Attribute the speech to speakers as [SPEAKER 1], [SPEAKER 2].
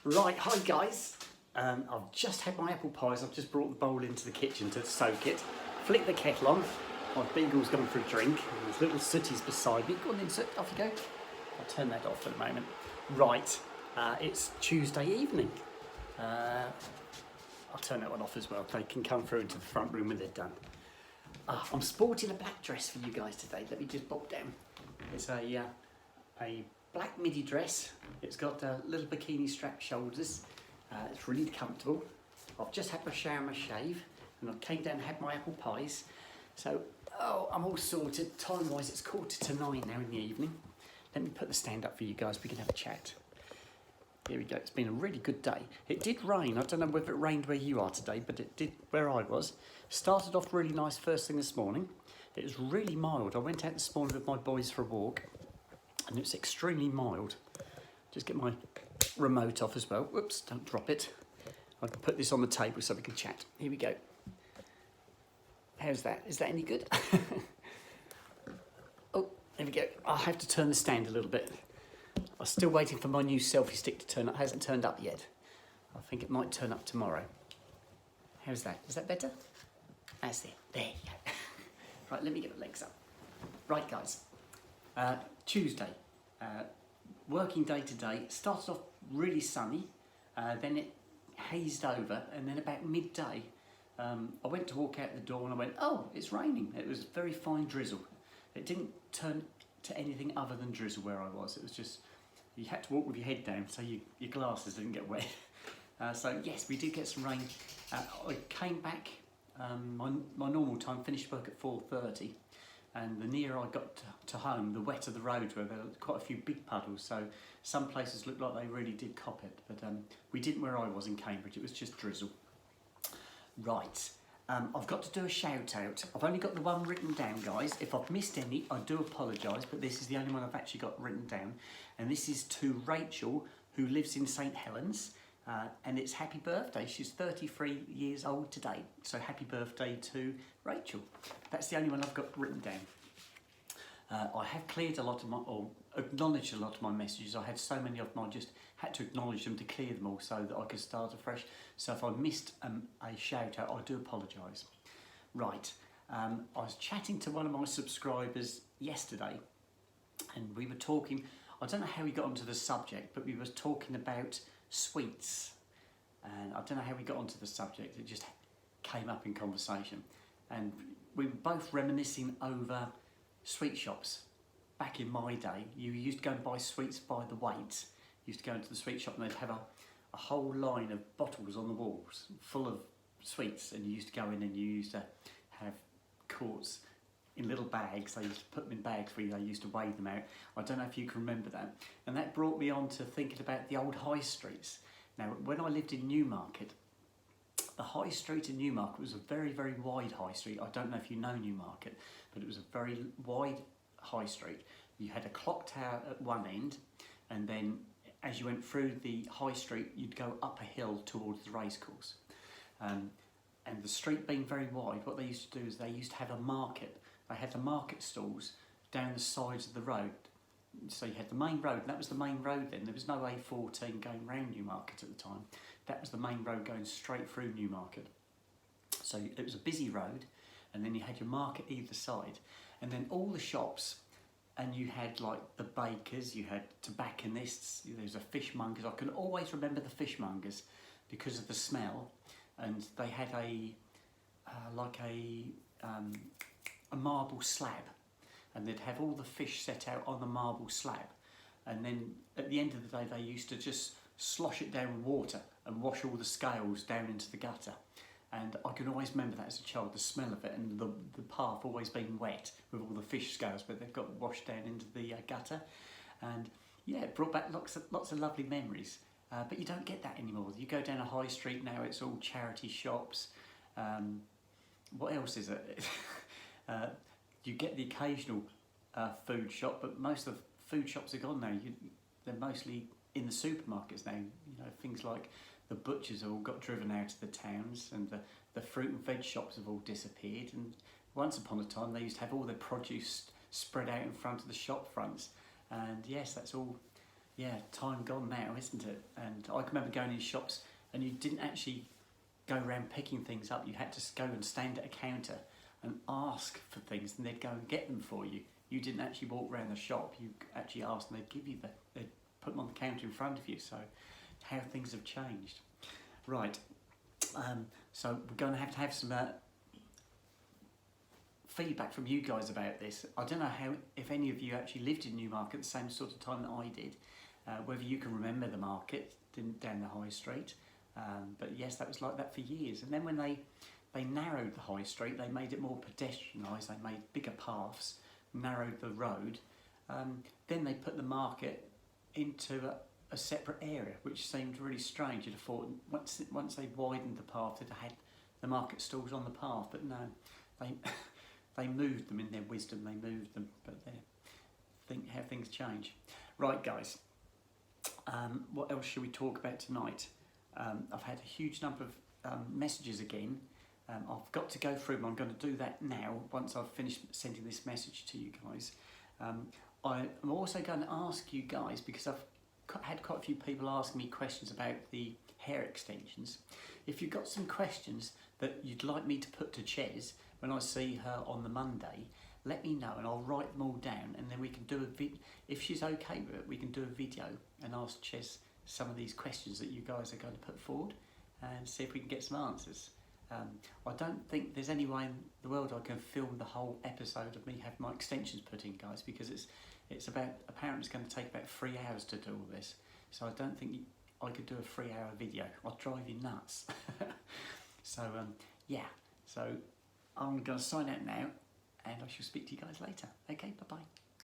[SPEAKER 1] Right, hi guys. I've just had my apple pies. I've just brought the bowl into the kitchen to soak it. Flick the kettle on. My beagle's gone for a drink. And there's little sooties beside me. Go on then, Soot. Off you go. I'll turn that off for a moment. Right, it's Tuesday evening. I'll turn that one off as well. They can come through into the front room when they're done. I'm sporting a black dress for you guys today. Let me just bob down. It's a black midi dress. It's got little bikini strap shoulders. It's really comfortable. I've just had my shower and my shave, and I came down and had my apple pies. So, I'm all sorted. Time-wise, it's 8:45 now in the evening. Let me put the stand up for you guys. We can have a chat. Here we go. It's been a really good day. It did rain. I don't know whether it rained where you are today, but it did where I was. Started off really nice first thing this morning. It was really mild. I went out this morning with my boys for a walk, and it's extremely mild. Just get my remote off as well. Whoops, don't drop it. I'll put this on the table so we can chat. Here we go. How's that? Is that any good? Oh, there we go. I'll have to turn the stand a little bit. I'm still waiting for my new selfie stick to turn up. It hasn't turned up yet. I think it might turn up tomorrow. How's that? Is that better? That's it. There you go. Right, let me get the legs up. Right, guys. Tuesday. Working day today. Started off really sunny. Then it hazed over. And then about midday, I went to walk out the door and I went, oh, it's raining. It was very fine drizzle. It didn't turn to anything other than drizzle where I was. It was just, you had to walk with your head down so your glasses didn't get wet. So yes, we did get some rain. I came back, my normal time, finished work at 4:30, and the nearer I got to home, the wetter the roads were. There were quite a few big puddles, so some places looked like they really did cop it, but we didn't where I was in Cambridge. It was just drizzle. Right. I've got to do a shout out. I've only got the one written down, guys. If I've missed any, I do apologise, but this is the only one I've actually got written down. And this is to Rachel, who lives in St Helens, and it's happy birthday. She's 33 years old today. So happy birthday to Rachel. That's the only one I've got written down. I have cleared a lot of my, or acknowledged a lot of my messages. I had so many of them, I just had to acknowledge them to clear them all so that I could start afresh. So if I missed a shout out, I do apologise. Right, I was chatting to one of my subscribers yesterday, and we were talking, I don't know how we got onto the subject, but we were talking about sweets. And I don't know how we got onto the subject, it just came up in conversation. And we were both reminiscing over sweet shops. Back in my day, you used to go and buy sweets by the weight. You used to go into the sweet shop and they'd have a whole line of bottles on the walls full of sweets, and you used to go in and you used to have quarts in little bags. They used to put them in bags where they used to weigh them out. I don't know if you can remember that. And that brought me on to thinking about the old high streets. Now, when I lived in Newmarket, the high street in Newmarket was a very, very wide high street. I don't know if you know Newmarket, but it was a very wide high street. You had a clock tower at one end, and then as you went through the high street, you'd go up a hill towards the racecourse. And the street being very wide, what they used to do is they used to have a market. They had the market stalls down the sides of the road. So you had the main road, and that was the main road then. There was no A14 going round Newmarket at the time. That was the main road going straight through Newmarket. So it was a busy road, and then you had your market either side, and then all the shops, and you had like the bakers, you had tobacconists, there was a fishmongers. I can always remember the fishmongers because of the smell, and they had a marble slab, and they'd have all the fish set out on the marble slab, and then at the end of the day they used to just slosh it down with water and wash all the scales down into the gutter. And I can always remember that as a child, the smell of it, and the path always being wet with all the fish scales, but they've got washed down into the gutter. And yeah, it brought back lots of lovely memories. But you don't get that anymore. You go down a high street now, it's all charity shops. What else is it? You get the occasional food shop, but most of the food shops are gone now. They're mostly in the supermarkets now. You know, things like the butchers have all got driven out of the towns, and the fruit and veg shops have all disappeared. And once upon a time, they used to have all their produce spread out in front of the shop fronts. And yes, that's all Yeah, time gone now, isn't it? And I can remember going in shops and you didn't actually go around picking things up. You had to go and stand at a counter and ask for things, and they'd go and get them for you. You didn't actually walk around the shop. You actually asked, and they'd give you they'd put them on the counter in front of you. So, how things have changed. Right. So we're going to have some feedback from you guys about this. I don't know if any of you actually lived in Newmarket at the same sort of time that I did. Whether you can remember the market down the high street. But yes, that was like that for years. And then when they narrowed the high street, they made it more pedestrianised, they made bigger paths, narrowed the road. Then they put the market into a separate area, which seemed really strange. You'd have thought once they widened the path, they'd have had the market stalls on the path, but no, they moved them in their wisdom, they moved them, but think how things change. Right, guys, what else should we talk about tonight? I've had a huge number of messages again. I've got to go through them. I'm going to do that now once I've finished sending this message to you guys. I'm also going to ask you guys, because I've had quite a few people asking me questions about the hair extensions. If you've got some questions that you'd like me to put to Ches when I see her on the Monday, let me know and I'll write them all down, and then we can do a vid. If she's okay with it, we can do a video and ask Ches some of these questions that you guys are going to put forward and see if we can get some answers. I don't think there's any way in the world I can film the whole episode of me having my extensions put in, guys, because it's about, apparently it's going to take about 3 hours to do all this. So I don't think I could do a 3-hour video. I'd drive you nuts. So yeah, so I'm going to sign out now and I shall speak to you guys later. Okay, bye-bye.